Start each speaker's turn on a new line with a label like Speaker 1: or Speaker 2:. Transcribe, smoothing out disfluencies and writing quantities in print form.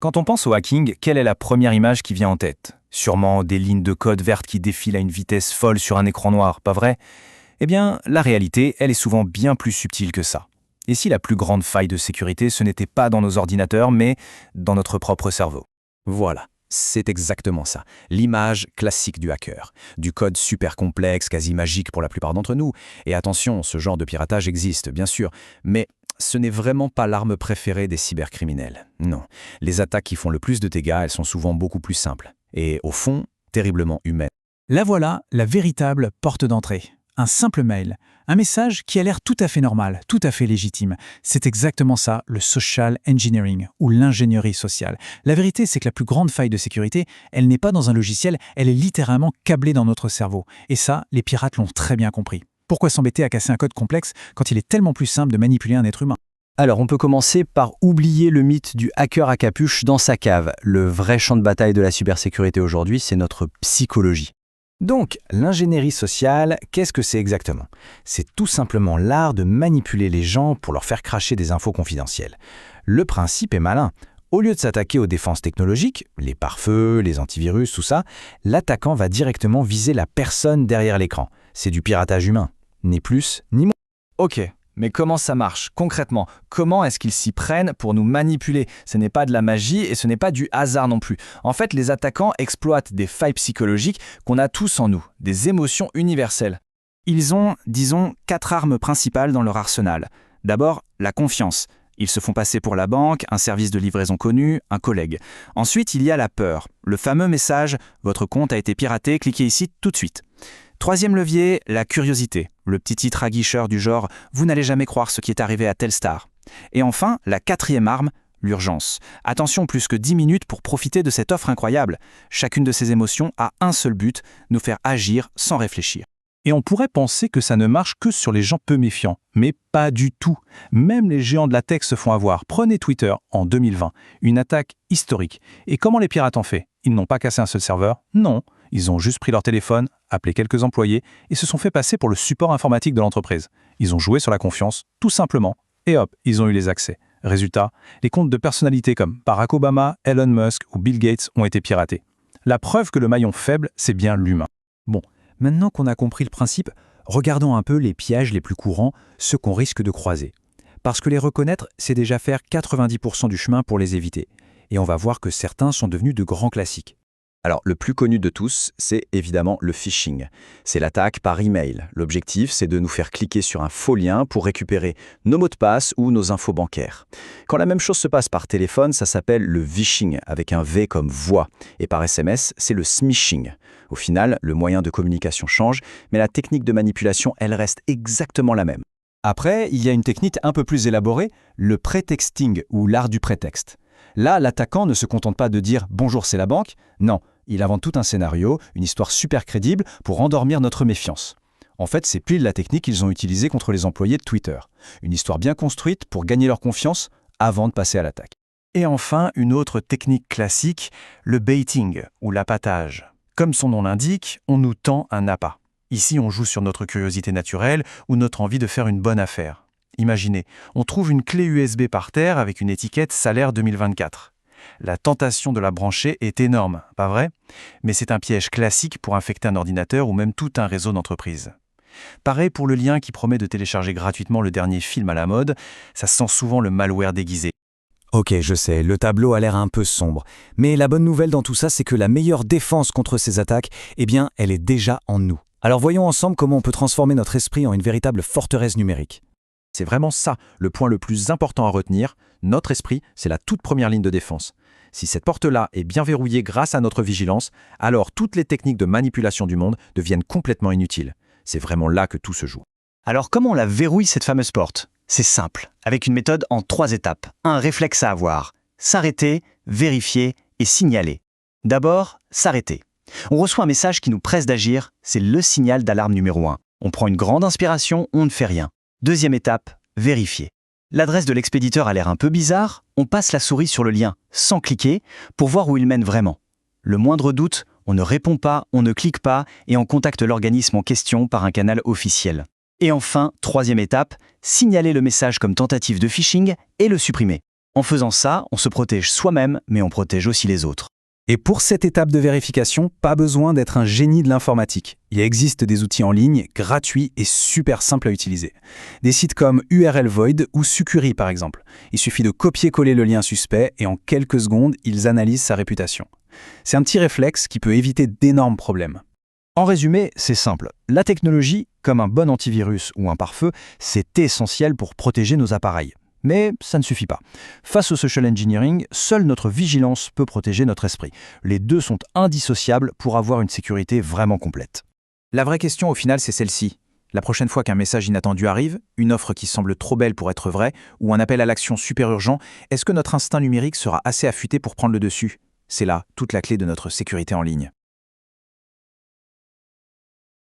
Speaker 1: Quand on pense au hacking, quelle est la première image qui vient en tête? Sûrement des lignes de code vertes qui défilent à une vitesse folle sur un écran noir, pas vrai? Eh bien, la réalité, elle est souvent bien plus subtile que ça. Et si la plus grande faille de sécurité, ce n'était pas dans nos ordinateurs, mais dans notre propre cerveau?
Speaker 2: Voilà, c'est exactement ça. L'image classique du hacker. Du code super complexe, quasi magique pour la plupart d'entre nous. Et attention, ce genre de piratage existe, bien sûr. Mais ce n'est vraiment pas l'arme préférée des cybercriminels. Non. Les attaques qui font le plus de dégâts, elles sont souvent beaucoup plus simples. Et au fond, terriblement humaines.
Speaker 3: La voilà, la véritable porte d'entrée. Un simple mail, un message qui a l'air tout à fait normal, tout à fait légitime. C'est exactement ça, le social engineering, ou l'ingénierie sociale. La vérité, c'est que la plus grande faille de sécurité, elle n'est pas dans un logiciel, elle est littéralement câblée dans notre cerveau. Et ça, les pirates l'ont très bien compris. Pourquoi s'embêter à casser un code complexe quand il est tellement plus simple de manipuler un être humain?
Speaker 4: Alors, on peut commencer par oublier le mythe du hacker à capuche dans sa cave. Le vrai champ de bataille de la cybersécurité aujourd'hui, c'est notre psychologie.
Speaker 2: Donc, l'ingénierie sociale, qu'est-ce que c'est exactement? C'est tout simplement l'art de manipuler les gens pour leur faire cracher des infos confidentielles. Le principe est malin. Au lieu de s'attaquer aux défenses technologiques, les pare-feux, les antivirus, tout ça, l'attaquant va directement viser la personne derrière l'écran. C'est du piratage humain, ni plus ni moins.
Speaker 1: Ok, mais comment ça marche concrètement? Comment est-ce qu'ils s'y prennent pour nous manipuler? Ce n'est pas de la magie et ce n'est pas du hasard non plus. En fait, les attaquants exploitent des failles psychologiques qu'on a tous en nous, des émotions universelles. Ils ont, disons, 4 armes principales dans leur arsenal. D'abord, la confiance. Ils se font passer pour la banque, un service de livraison connu, un collègue. Ensuite, il y a la peur. Le fameux message « Votre compte a été piraté, cliquez ici tout de suite ». Troisième levier, la curiosité. Le petit titre aguicheur du genre « Vous n'allez jamais croire ce qui est arrivé à telle star ». Et enfin, la quatrième arme, l'urgence. Attention, plus que 10 minutes pour profiter de cette offre incroyable. Chacune de ces émotions a un seul but, nous faire agir sans réfléchir.
Speaker 3: Et on pourrait penser que ça ne marche que sur les gens peu méfiants, mais pas du tout. Même les géants de la tech se font avoir. Prenez Twitter en 2020, une attaque historique. Et comment les pirates ont fait? Ils n'ont pas cassé un seul serveur? Non, ils ont juste pris leur téléphone, appelé quelques employés et se sont fait passer pour le support informatique de l'entreprise. Ils ont joué sur la confiance, tout simplement, et hop, ils ont eu les accès. Résultat, les comptes de personnalités comme Barack Obama, Elon Musk ou Bill Gates ont été piratés. La preuve que le maillon faible, c'est bien l'humain.
Speaker 2: Bon, maintenant qu'on a compris le principe, regardons un peu les pièges les plus courants, ceux qu'on risque de croiser. Parce que les reconnaître, c'est déjà faire 90% du chemin pour les éviter. Et on va voir que certains sont devenus de grands classiques.
Speaker 4: Alors, le plus connu de tous, c'est évidemment le phishing. C'est l'attaque par email. L'objectif, c'est de nous faire cliquer sur un faux lien pour récupérer nos mots de passe ou nos infos bancaires. Quand la même chose se passe par téléphone, ça s'appelle le vishing, avec un V comme voix. Et par SMS, c'est le smishing. Au final, le moyen de communication change, mais la technique de manipulation, elle reste exactement la même.
Speaker 2: Après, il y a une technique un peu plus élaborée, le pretexting ou l'art du prétexte. Là, l'attaquant ne se contente pas de dire « bonjour, c'est la banque ». Non, il invente tout un scénario, une histoire super crédible pour endormir notre méfiance. En fait, c'est pile la technique qu'ils ont utilisée contre les employés de Twitter. Une histoire bien construite pour gagner leur confiance avant de passer à l'attaque.
Speaker 1: Et enfin, une autre technique classique, le baiting ou l'appâtage. Comme son nom l'indique, on nous tend un appât. Ici, on joue sur notre curiosité naturelle ou notre envie de faire une bonne affaire. Imaginez, on trouve une clé USB par terre avec une étiquette Salaire 2024. La tentation de la brancher est énorme, pas vrai? Mais c'est un piège classique pour infecter un ordinateur ou même tout un réseau d'entreprise. Pareil pour le lien qui promet de télécharger gratuitement le dernier film à la mode, ça sent souvent le malware déguisé.
Speaker 2: Ok, je sais, le tableau a l'air un peu sombre. Mais la bonne nouvelle dans tout ça, c'est que la meilleure défense contre ces attaques, eh bien, elle est déjà en nous. Alors voyons ensemble comment on peut transformer notre esprit en une véritable forteresse numérique.
Speaker 5: C'est vraiment ça, le point le plus important à retenir. Notre esprit, c'est la toute première ligne de défense. Si cette porte-là est bien verrouillée grâce à notre vigilance, alors toutes les techniques de manipulation du monde deviennent complètement inutiles. C'est vraiment là que tout se joue.
Speaker 6: Alors comment on la verrouille cette fameuse porte? C'est simple, avec une méthode en 3 étapes. Un réflexe à avoir: s'arrêter, vérifier et signaler. D'abord, s'arrêter. On reçoit un message qui nous presse d'agir, c'est le signal d'alarme numéro 1. On prend une grande inspiration, on ne fait rien. Deuxième étape, vérifier. L'adresse de l'expéditeur a l'air un peu bizarre, on passe la souris sur le lien, sans cliquer, pour voir où il mène vraiment. Le moindre doute, on ne répond pas, on ne clique pas et on contacte l'organisme en question par un canal officiel. Et enfin, troisième étape, signaler le message comme tentative de phishing et le supprimer. En faisant ça, on se protège soi-même, mais on protège aussi les autres.
Speaker 2: Et pour cette étape de vérification, pas besoin d'être un génie de l'informatique. Il existe des outils en ligne, gratuits et super simples à utiliser. Des sites comme URL Void ou Sucuri par exemple. Il suffit de copier-coller le lien suspect et en quelques secondes, ils analysent sa réputation. C'est un petit réflexe qui peut éviter d'énormes problèmes.
Speaker 1: En résumé, c'est simple. La technologie, comme un bon antivirus ou un pare-feu, c'est essentiel pour protéger nos appareils. Mais ça ne suffit pas. Face au social engineering, seule notre vigilance peut protéger notre esprit. Les deux sont indissociables pour avoir une sécurité vraiment complète.
Speaker 3: La vraie question au final, c'est celle-ci. La prochaine fois qu'un message inattendu arrive, une offre qui semble trop belle pour être vraie, ou un appel à l'action super urgent, est-ce que notre instinct numérique sera assez affûté pour prendre le dessus ? C'est là toute la clé de notre sécurité en ligne.